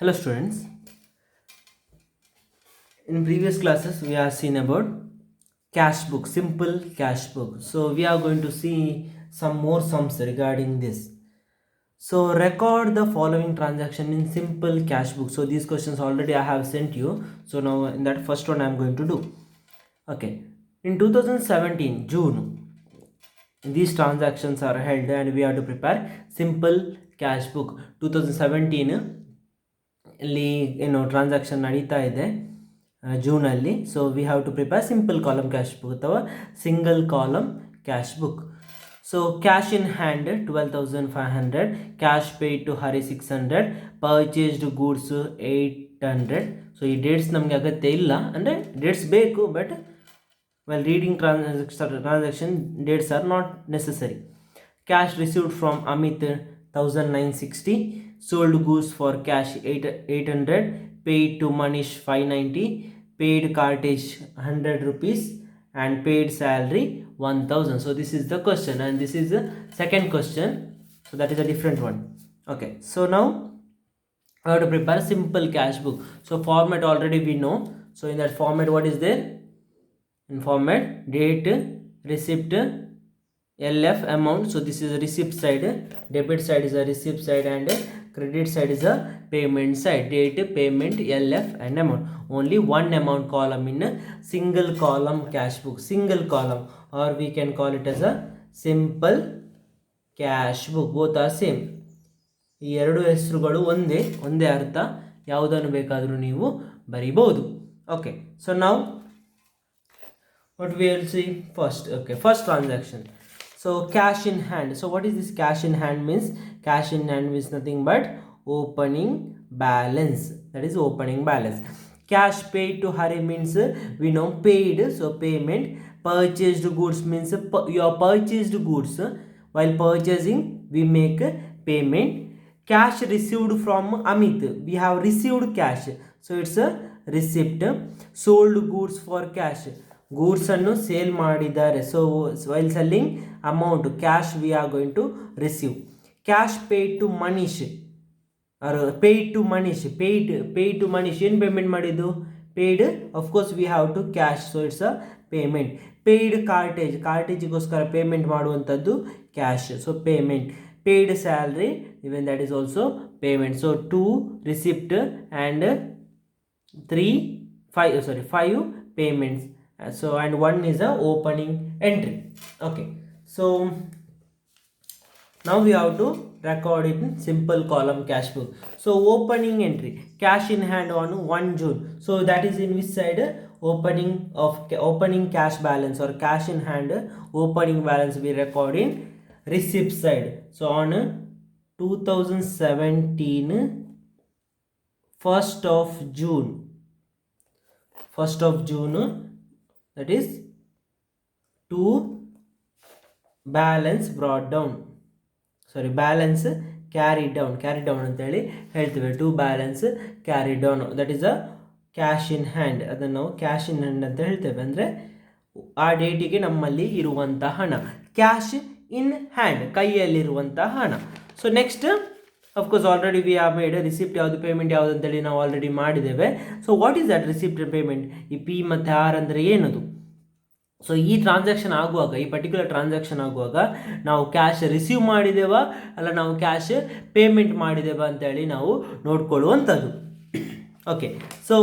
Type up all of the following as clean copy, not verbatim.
Hello students, in previous classes we have seen about cash book, simple cash book. So we are going to see some more sums regarding this. So record the following transaction in simple cash book. So these questions already I have sent you. So now in that first one I am going to do. Okay, in 2017 June these transactions are held and we have to prepare simple cash book. 2017 ಇಲ್ಲಿ ಏನು transaction ನಡೀತಾ ಇದೆ ಜೂನಲ್ಲಿ. So we have to prepare simple column cash book ಅಥವಾ single column cash book. So cash in hand 12,500, cash paid to Hari 600, purchased goods 800. So ಈ dates ನಮಗೆ ಅಗತ್ಯ ಇಲ್ಲ, ಅಂದರೆ ಡೇಟ್ಸ್ ಬೇಕು, but while reading transaction dates are not necessary. Cash received from Amit 1960, sold goods for cash 800, paid to Manish 590, paid cartage 100 rupees and paid salary 1000. So this is the question and this is the second question, so that is a different one. Okay, so now I have to prepare simple cash book. So format already we know. So in that format what is there? In format date, receipt, LF, amount. So this is a receipt side, debit side is a receipt side and credit side is a payment side. Date, payment, LF and amount. Only one amount column in a single column cash book, single column, or we can call it as a simple cash book. Both are same. ಈ ಎರಡು ಹೆಸರುಗಳು ಒಂದೇ ಅರ್ಥ, ಯಾವುದನ್ನು ಬೇಕಾದರೂ ನೀವು ಬರೀಬಹುದು. Okay, so ನಾವು what we will see first. Okay, first transaction. So cash in hand. So what is this cash in hand means? Cash in hand means nothing but opening balance. That is opening balance. Cash paid to Hari means we know paid, so payment. Purchased goods means you have purchased goods. While purchasing we make payment. Cash received from Amit, we have received cash, so it's a receipt. Sold goods for cash, goods ಅನ್ನು sale ಮಾಡಿದ್ದಾರೆ. So while selling amount cash we are going to receive. Cash paid to Manish or paid to Manish, paid to Manish ಏನು payment ಮಾಡಿದ್ದು? Paid, of course we have to cash, so it's a payment. Paid ಕಾರ್ಟೇಜ್ಗೋಸ್ಕರ payment ಮಾಡುವಂಥದ್ದು cash, so payment. Paid salary, even that is also payment. So 2 receipt and 5 payments. So and one is a opening entry. Okay, so now we have to record it in simple column cash book. So opening entry, cash in hand on 1 June. So that is in which side? Opening cash balance or cash in hand opening balance we record in receipt side. So on 2017 1st of June, that is to balance brought down, sorry, balance carried down ಅಂತ ಹೇಳಿ ಹೇಳ್ತೀವಿ. To balance carry down, that is a cash in hand. ಅದನ್ನು ನಾವು cash in hand ಅಂತ ಹೇಳ್ತೇವೆ, ಅಂದರೆ ಆ ಡೇಟಿಗೆ ನಮ್ಮಲ್ಲಿ ಇರುವಂಥ ಹಣ. ಕ್ಯಾಶ್ ಇನ್ ಹ್ಯಾಂಡ್, ಕೈಯಲ್ಲಿರುವಂಥ ಹಣ. So next of course already we are made receipt ಯಾವುದು, ಪೇಮೆಂಟ್ ಯಾವುದು ಅಂತೇಳಿ ನಾವು ಆಲ್ರೆಡಿ ಮಾಡಿದ್ದೇವೆ. So what is that receipt payment? ಈ ಪಿ ಮತ್ತು ಆರ್ ಅಂದರೆ ಏನದು? ಸೊ ಈ ಟ್ರಾನ್ಸಾಕ್ಷನ್ ಆಗುವಾಗ, ಈ ಪರ್ಟಿಕ್ಯುಲರ್ ಟ್ರಾನ್ಸಾಕ್ಷನ್ ಆಗುವಾಗ ನಾವು ಕ್ಯಾಶ್ ರಿಸೀವ್ ಮಾಡಿದ್ದೇವಾ ಅಲ್ಲ ನಾವು ಕ್ಯಾಶ್ ಪೇಮೆಂಟ್ ಮಾಡಿದ್ದೇವಾ ಅಂತೇಳಿ ನಾವು ನೋಡ್ಕೊಳ್ಳುವಂಥದ್ದು. Okay, so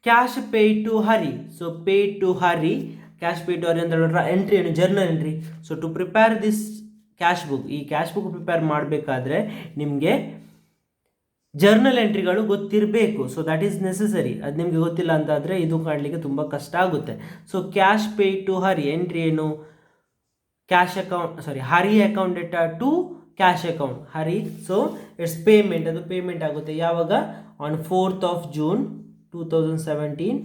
cash paid to Hari. So paid to Hari, cash paid to Hari ಅಂತ ಎಂಟ್ರಿ ಏನು? Journal entry. So to prepare this cash book, ಈ ಕ್ಯಾಶ್ ಬುಕ್ ಪ್ರಿಪೇರ್ ಮಾಡಬೇಕಾದ್ರೆ ನಿಮಗೆ ಜರ್ನಲ್ ಎಂಟ್ರಿಗಳು ಗೊತ್ತಿರಬೇಕು. So that is necessary. ಅದು ನಿಮಗೆ ಗೊತ್ತಿಲ್ಲ ಅಂತಾದರೆ ಇದು ಕಾಣಲಿಕ್ಕೆ ತುಂಬ ಕಷ್ಟ ಆಗುತ್ತೆ. So cash paid to Hari, entry ಏನು? Cash account, sorry, Hari account data to cash account Hari. So it's payment, ಅದು ಪೇಮೆಂಟ್ ಆಗುತ್ತೆ ಯಾವಾಗ? On 4th of June 2017,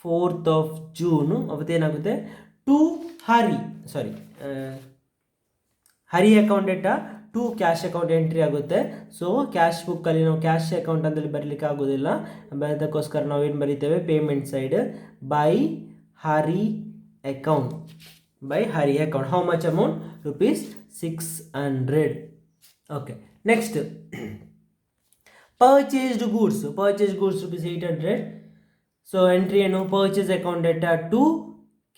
4th of June ಅವತ್ತೇನಾಗುತ್ತೆ? To Hari, sorry, Hari account data to cash account entry ಆಗುತ್ತೆ. So cash ಬುಕ್ಕಲ್ಲಿ ನಾವು cash account ಅಂತೇಳಿ ಬರಲಿಕ್ಕೆ ಆಗೋದಿಲ್ಲ, ಅದಕ್ಕೋಸ್ಕರ ನಾವು ಏನು ಬರೀತೇವೆ? Payment side by Hari account, by Hari account. How much amount? ₹600. Okay, next Purchased goods rupees 800. So entry ಏನು purchase account data to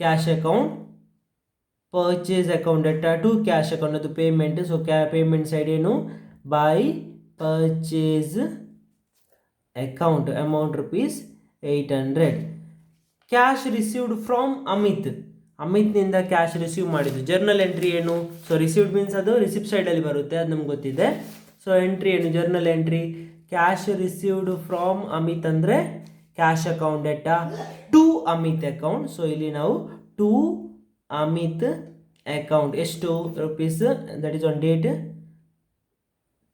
cash account, purchase account data to cash account ಅದು ಪೇಮೆಂಟ್. ಸೊ ಪೇಮೆಂಟ್ ಸೈಡ್ ಏನು by purchase account amount rupees 800. Cash received from ಅಮಿತ್ನಿಂದ cash receive ಮಾಡಿದ್ದು. Journal entry ಏನು? So received means ಅದು receipt ಸೈಡಲ್ಲಿ ಬರುತ್ತೆ, ಅದು ನಮ್ಗೆ ಗೊತ್ತಿದೆ. ಸೊ ಎಂಟ್ರಿ ಏನು? Journal entry cash received from Amit ಅಂದರೆ cash account data to Amit account. So ಇಲ್ಲಿ ನಾವು ಟು ಅಮಿತ್ ಅಕೌಂಟ್ ಎಷ್ಟು rupees, that is on date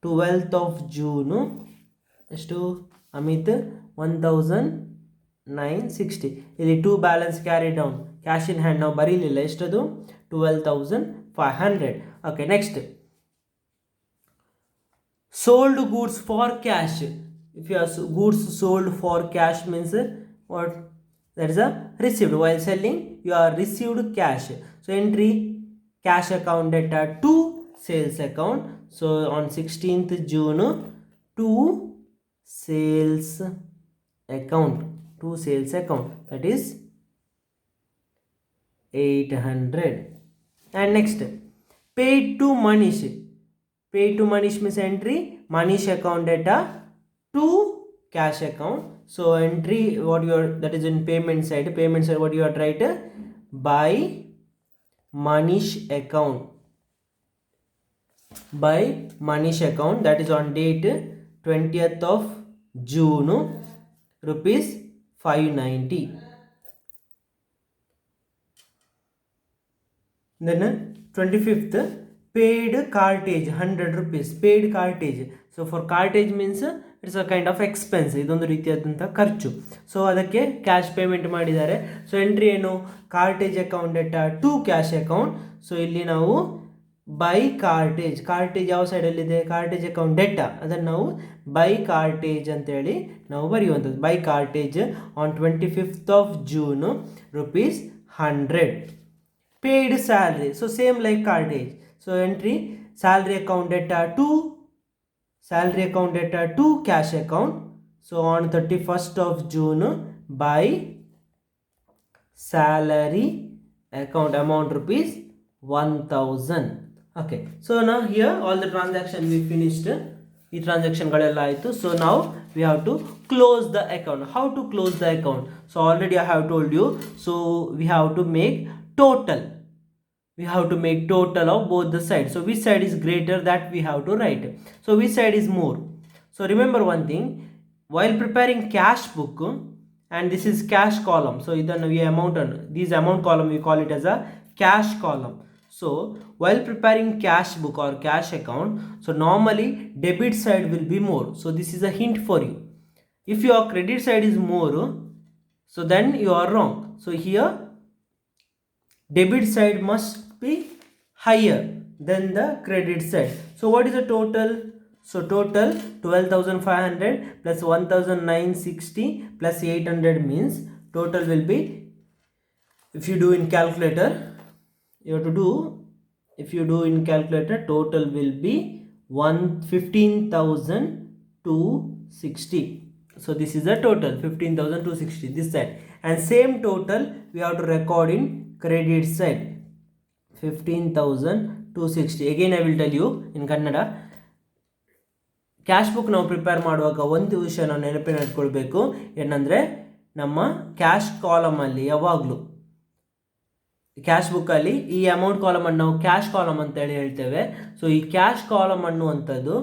12th of June. ಎಷ್ಟು ಅಮಿತ್ 1960. ಇಲ್ಲಿ to balance carry down, cash in hand ನಾವು ಬರೀಲಿಲ್ಲ, ಎಷ್ಟದು 12,500. Okay, next sold goods for cash. If you have goods sold for cash means what? That is a received. While selling you are received cash. So entry cash account data to sales account. So on 16th June to sales account, that is 800. And next paid to Manish means entry Manish account data to cash account. So entry what you are, that is in payment side what you are write by Manish account, that is on date 20th of June rupees 590. Then 25th paid cartage 100 rupees, paid cartage. So for cartage means it's a kind of expense, ಇದೊಂದು ರೀತಿಯಾದಂಥ ಖರ್ಚು. So ಅದಕ್ಕೆ cash payment ಮಾಡಿದ್ದಾರೆ. So entry ಏನು? Cartage account data to cash account. So ಇಲ್ಲಿ ನಾವು by ಕಾರ್ಟೇಜ್ ಯಾವ ಸೈಡಲ್ಲಿದೆ? ಕಾರ್ಟೇಜ್ account data, ಅದನ್ನು ನಾವು ಬೈ ಕಾರ್ಟೇಜ್ ಅಂತೇಳಿ ನಾವು ಬರೆಯುವಂಥದ್ದು. By cartage on 25th of June rupees 100. Paid salary, so same like cartage. So entry salary account debtor to cash account. So on 31st of June by salary account amount rupees 1000. Okay, so now here all the transaction we finished. ಈ ಟ್ರಾನ್ಸಾಕ್ಷನ್ಗಳೆಲ್ಲ ಆಯಿತು. So ನಾವು we have to close the account. How to close the account? So already I have told you. So we have to make total of both the sides. So which side is greater, that we have to write. So which side is more? So remember one thing, while preparing cash book, and this is cash column. So this amount column we call it as a cash column. So while preparing cash book or cash account, so normally debit side will be more. So this is a hint for you. If your credit side is more, so then you are wrong. So here debit side must be higher than the credit side. So what is the total? So total 12,500 plus 1,960 plus 800 means total will be, if you do in calculator, total will be 15,260. So this is the total 15,260 this side, and same total we have to record in credit side 15,260. again I will tell you in Kannada. Cash book ನಾವು prepare ಮಾಡುವಾಗ ಒಂದು ವಿಷಯ ನಾವು ನೆನಪಿನಟ್ಕೊಳ್ಬೇಕು, ಏನಂದರೆ ನಮ್ಮ cash ಕಾಲಮಲ್ಲಿ ಯಾವಾಗಲೂ cash ಬುಕ್ಕಲ್ಲಿ ಈ ಅಮೌಂಟ್ ಕಾಲಮನ್ನು ನಾವು ಕ್ಯಾಶ್ ಕಾಲಮ್ ಅಂತೇಳಿ ಹೇಳ್ತೇವೆ. ಸೊ ಈ ಕ್ಯಾಶ್ ಕಾಲಮ್ ಅನ್ನುವಂಥದ್ದು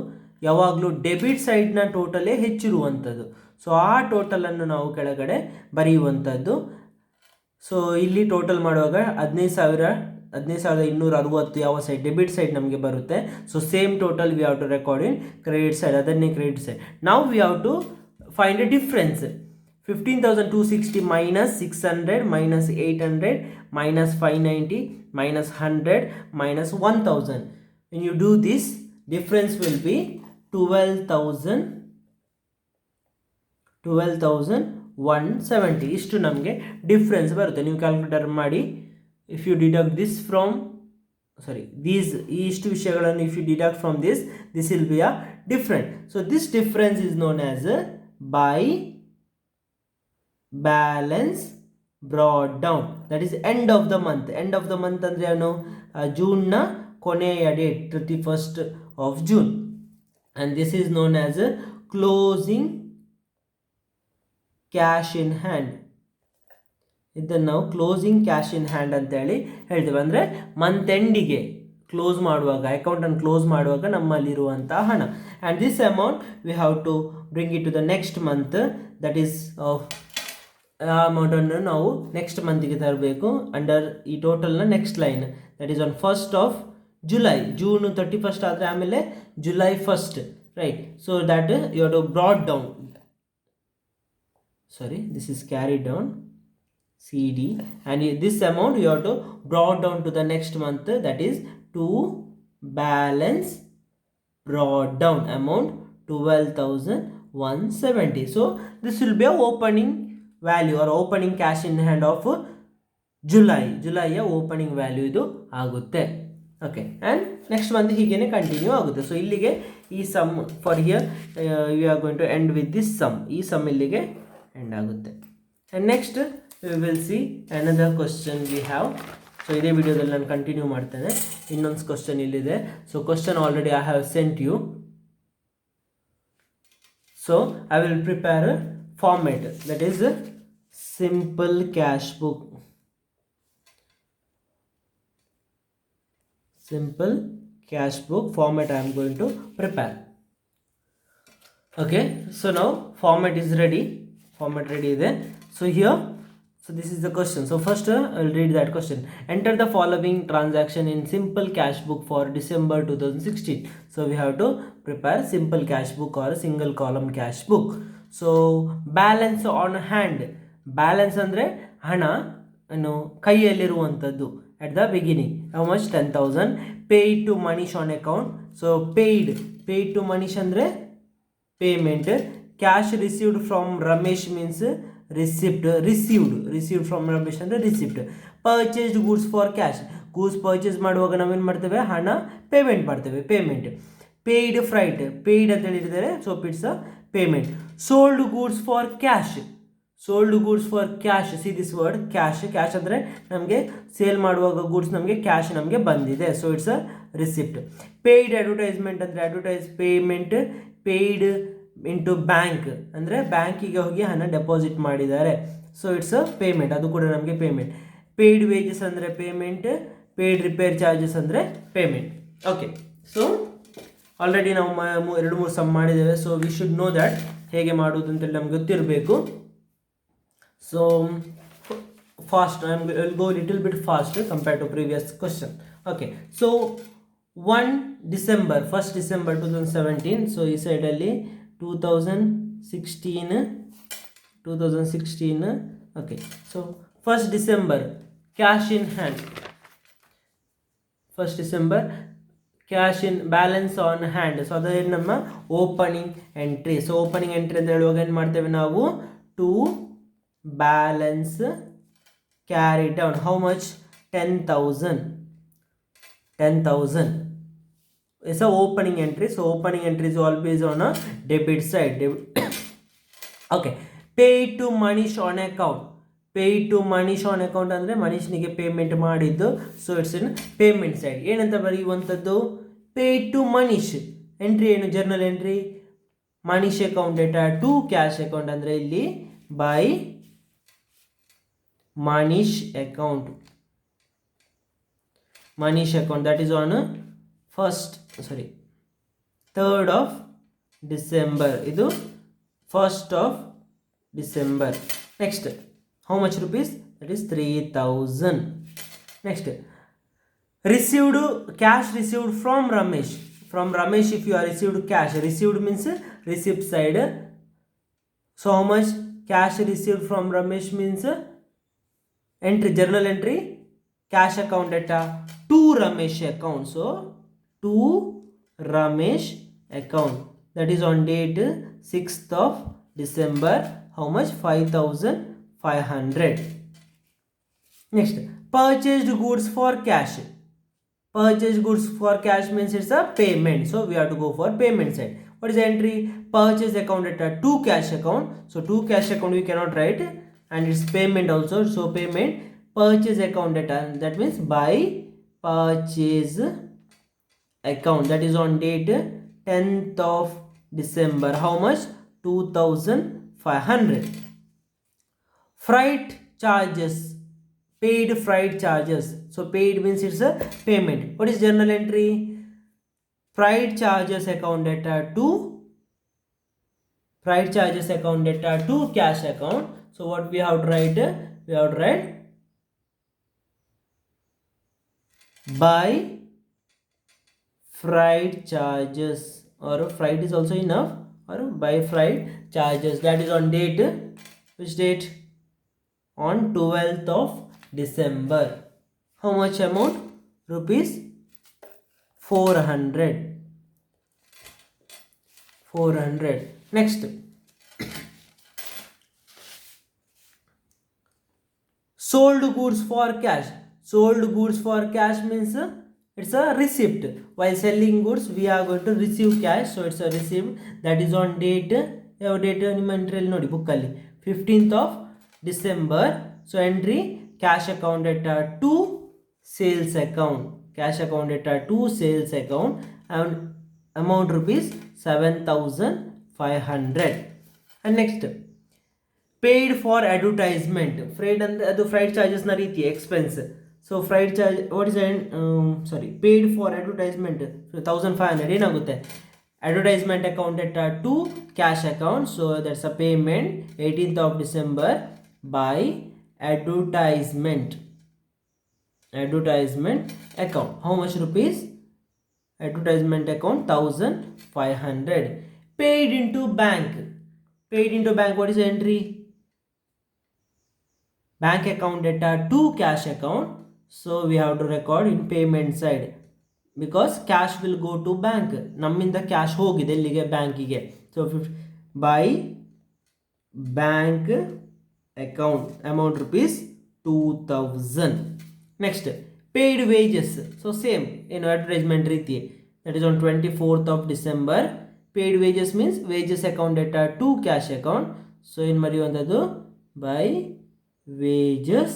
ಯಾವಾಗಲೂ ಡೆಬಿಟ್ ಸೈಡ್ನ ಟೋಟಲೇ ಹೆಚ್ಚಿರುವಂಥದ್ದು. ಸೊ ಆ ಟೋಟಲನ್ನು ನಾವು ಕೆಳಗಡೆ ಬರೆಯುವಂಥದ್ದು. ಸೊ ಇಲ್ಲಿ ಟೋಟಲ್ ಮಾಡುವಾಗ 15,260 ಯಾವ ಸೈಡ್? ಡೆಬಿಟ್ ಸೈಡ್ ನಮಗೆ ಬರುತ್ತೆ. So same total we have to record in credit side, ಅದನ್ನೇ ಕ್ರೆಡಿಟ್ ಸೈಡ್. ನಾವು we have to find a difference. 15,260 minus 600 minus 800 minus 590 minus 100 minus 1,000. When you do this, difference will be 12,170. ಇಷ್ಟು ನಮಗೆ difference ಬರುತ್ತೆ. ನೀವು calculator ಮಾಡಿ, if you deduct this from, ಇಷ್ಟು ವಿಷಯಗಳನ್ನು if you deduct from this will be a different. So this difference is known as a by balance brought down. That is end of the month. End of the month andre ಏನು June ನ ಕೊನೆಯ date 31st of June, and this is known as a closing cash in hand. ಇದನ್ನು ನಾವು closing cash in hand ಅಂತ ಹೇಳಿ ಹೇಳ್ತೇವೆ. ಅಂದರೆ month ಎಂಡಿಗೆ close ಮಾಡುವಾಗ, ಅಕೌಂಟನ್ನು ಕ್ಲೋಸ್ ಮಾಡುವಾಗ ನಮ್ಮಲ್ಲಿರುವಂಥ ಹಣ. And this amount we have to bring it to the next month. That is ಆ ಅಮೌಂಟನ್ನು ನಾವು ನೆಕ್ಸ್ಟ್ ಮಂತಿಗೆ ತರಬೇಕು ಅಂಡರ್ ಈ ಟೋಟಲ್ನ next line. That is on 1st of July. June 31st ಆದರೆ ಆಮೇಲೆ July 1st, right? So that you have to brought down, sorry, this is carried down CD, and this amount you have to brought down to the next month, that is to balance brought down amount 12,170. So this will be a opening value or opening cash in hand of July opening value ಇದು ಆಗುತ್ತೆ. Okay, and next month ಹೀಗೇನೆ continue ಆಗುತ್ತೆ. So ಇಲ್ಲಿಗೆ ಈ sum for here you are going to end with this sum. ಈ sum ಇಲ್ಲಿಗೆ end ಆಗುತ್ತೆ. And next we will see another question we have. So ಇದೇ ವಿಡಿಯೋದಲ್ಲಿ ನಾನು ಕಂಟಿನ್ಯೂ ಮಾಡ್ತೇನೆ. ಇನ್ನೊಂದು ಕ್ವಶನ್ ಇಲ್ಲಿದೆ. So question already I have sent you. So I will prepare a format, that is simple cash book. Simple cash book format I am going to prepare. Okay, so now format is ready. Format ready there. So here, so this is the question. So first I will read that question. Enter the following transaction in simple cash book for December 2016. So we have to prepare simple cash book or single column cash book. So balance on hand. Balance andre hana ano ಕೈಯಲ್ಲಿರುವಂಥದ್ದು. At the beginning, how much? 10,000. Paid to Manish on account. So paid to Manish andre payment. Cash received from Ramesh means receipt. Received from Ramesh andre receipt. Purchased goods for cash. Goods purchase ಮಾಡುವಾಗ ನಾವೇನು ಮಾಡ್ತೇವೆ? ಹಣ payment ಮಾಡ್ತೇವೆ, payment. Paid freight, paid ಅಂತ ಹೇಳಿದ್ದಾರೆ, so it's a payment. Sold goods for cash. Sold goods for cash. See this word cash. Cash ಅಂದರೆ ನಮಗೆ sale ಮಾಡುವಾಗ ಗೂಡ್ಸ್ ನಮಗೆ ಕ್ಯಾಶ್ ನಮಗೆ ಬಂದಿದೆ, so it's a receipt. Paid advertisement ಅಂದರೆ advertise payment. Paid into bank ಅಂದರೆ ಬ್ಯಾಂಕಿಗೆ ಹೋಗಿ ಹಣ ಡೆಪಾಸಿಟ್ ಮಾಡಿದ್ದಾರೆ, ಸೊ ಇಟ್ಸ್ ಅ ಪೇಮೆಂಟ್, ಅದು ಕೂಡ ನಮಗೆ ಪೇಮೆಂಟ್. ಪೇಯ್ಡ್ ವೇಜಸ್ ಅಂದರೆ ಪೇಮೆಂಟ್. ಪೇಯ್ಡ್ ರಿಪೇರ್ ಚಾರ್ಜಸ್ ಅಂದರೆ ಪೇಮೆಂಟ್. ಓಕೆ, ಸೊ ಆಲ್ರೆಡಿ ನಾವು 2-3 ಸಮ್ ಮಾಡಿದ್ದೇವೆ. So we should know that ಹೇಗೆ ಮಾಡೋದು ಅಂತೇಳಿ ನಮ್ಗೆ ಗೊತ್ತಿರಬೇಕು. So fast, I will go a little bit faster compared to previous question. Okay, so 1 December 2017. So he said ali 2016. Okay, so 1st December cash in hand. 1st December cash in balance on hand. So ಅದು ನಮ್ಮ opening entry. So opening entry ಅಂತ ಹೇಳುವಾಗ ಏನು ಮಾಡ್ತೇವೆ ನಾವು? To balance carried down. How much? 10,000 is a opening entry. So opening entry is always on a debit side. Okay, paid to Manish on account. Paid to Manish on account ಅಂದರೆ ಮನೀಶ್ನಿಗೆ payment ಮಾಡಿದ್ದು, so it's in payment side. ಏನಂತ ಬರೆಯುವಂಥದ್ದು? paid to Manish. Entry ಏನು? Journal entry. Manish account data to cash account ಅಂದರೆ ಇಲ್ಲಿ by Manish account. That is on 3rd of December. Idu 1st of December. Next, how much rupees? That is 3,000. Next, received cash received from Ramesh. From Ramesh, if you are received cash, received means receipt side. So how much cash received from Ramesh means entry, journal entry, cash account data to Ramesh account. So to Ramesh account, that is on date 6th of December. How much? 5,500. Next, purchased goods for cash. Purchased goods for cash means it's a payment, so we have to go for payment side. What is the entry? Purchase account data to cash account. So to cash account we cannot write, and it's payment also. So payment, purchase account data, that means by purchase account, that is on date 10th of December. How much? 2500. Freight charges, paid freight charges. So paid means it's a payment. What is journal entry? Freight charges account data to cash account. So what we have to write? We have to write by freight charges, or freight is also enough, or by freight charges, that is on date, which date? On 12th of December. How much amount? Rupees 400. Next, sold goods for cash. Sold goods for cash means it's a receipt. While selling goods we are going to receive cash, so it's a receipt, that is on date, ಯಾವ date ನಿಮ್ಮ ಎಂಟ್ರಿಯಲ್ಲಿ ನೋಡಿ ಬುಕ್ಕಲ್ಲಿ 15th of December. So entry, cash account data to sales account, cash account data to sales account, and amount rupees 7500. And next, paid for advertisement. Freight ಅಂದ್ರೆ ಅದು freight charges ನ ರೀತಿ expense. So freight charge, what is paid for advertisement 1500 ಏನಾಗುತ್ತೆ? Advertisement account data to cash account, so that's a payment 18th of December by advertisement account. How much rupees? Advertisement account 1500. Paid into bank. What is the entry? Bank account data to cash account. So we have to record in payment side, because cash will go to bank. ನಮ್ಮಿಂದ cash ಹೋಗಿದೆ ಎಲ್ಲಿಗೆ? ಬ್ಯಾಂಕಿಗೆ. So by bank account, amount rupees 2000. Next, paid wages. So same in advertisement ರೀತಿ, that is on 24th of December. Paid wages means wages account data to cash account. So in ಮರೆಯುವಂಥದ್ದು by wages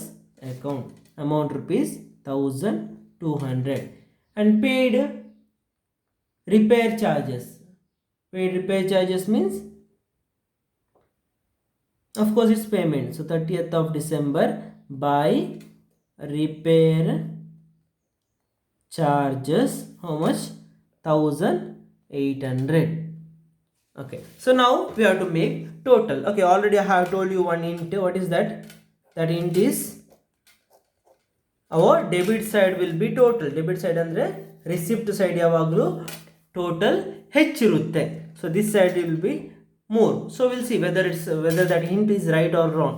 account, amount rupees 1200. And paid repair charges. Paid repair charges means, of course it's payment. So 30th of December by repair charges. How much? 1800. Okay, so now we have to make total. Okay, already I have told you one int. What is that? That int is our debit side will be total. Debit side andre receipt side ಯಾವಾಗಲೂ total ಹೆಚ್ಚಿರುತ್ತೆ. So this side will be more. So we'll see whether that hint is right or wrong.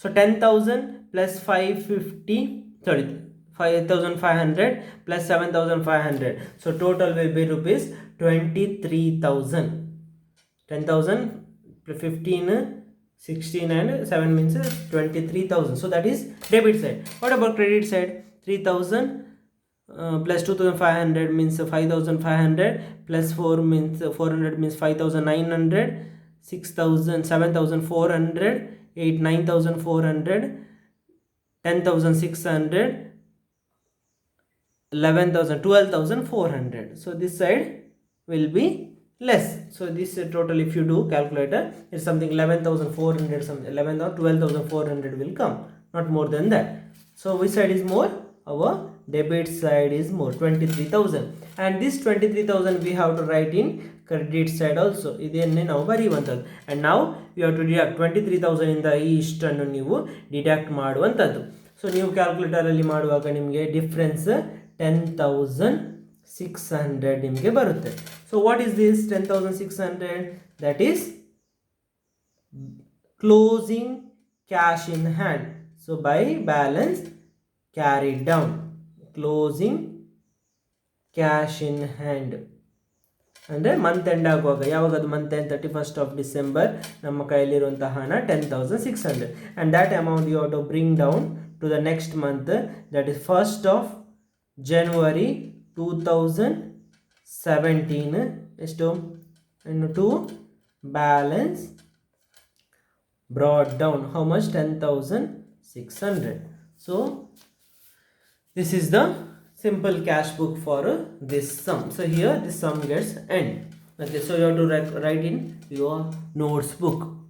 So 10,000 plus 5,500 plus 7,500. So total will be rupees 23,000. 10,000 plus 15, 16 and 7 means 23,000. So that is debit side. What about credit side? 3,000 plus 2,500 means 5,500 plus 4 means 400 means 5,900, 6,000, 7,400, 8, 9,400, 10,600, 11,000, 12,400. So this side will be less. So this total, if you do calculator, it's something 11,400, something 11 or 12,400 will come, not more than that. So which side is more? Our debit side is more, 23,000. And this 23,000 we have to write in credit side also. ಇದನ್ನೇ ನಾವು ಬರೆಯುವಂಥದ್ದು. And now you have to deduct 23,000 ಇಂದ ಈ ಇಷ್ಟನ್ನು ನೀವು deduct ಮಾಡುವಂಥದ್ದು. So ನೀವು ಕ್ಯಾಲ್ಕುಲೇಟರಲ್ಲಿ ಮಾಡುವಾಗ ನಿಮಗೆ ಡಿಫ್ರೆನ್ಸ್ 10,600 ನಿಮಗೆ ಬರುತ್ತೆ. So what is this 10,600? That is closing cash in hand. So by balance carried down, closing cash in hand. ಅಂದರೆ ಮಂತ್ ಎಂಡ್ ಆಗುವಾಗ, ಯಾವಾಗ ಅದು month end 31st of December, ನಮ್ಮ ಕೈಯಲ್ಲಿರುವಂತಹ ಹಣ 10,600. And that amount you have to bring down to the next month, that is 1st of January 2017. ಎಷ್ಟು? into balance brought down. How much? 10,600. So this is the simple cash book for this sum. So here this sum gets end. Okay, so you have to write in your notes book.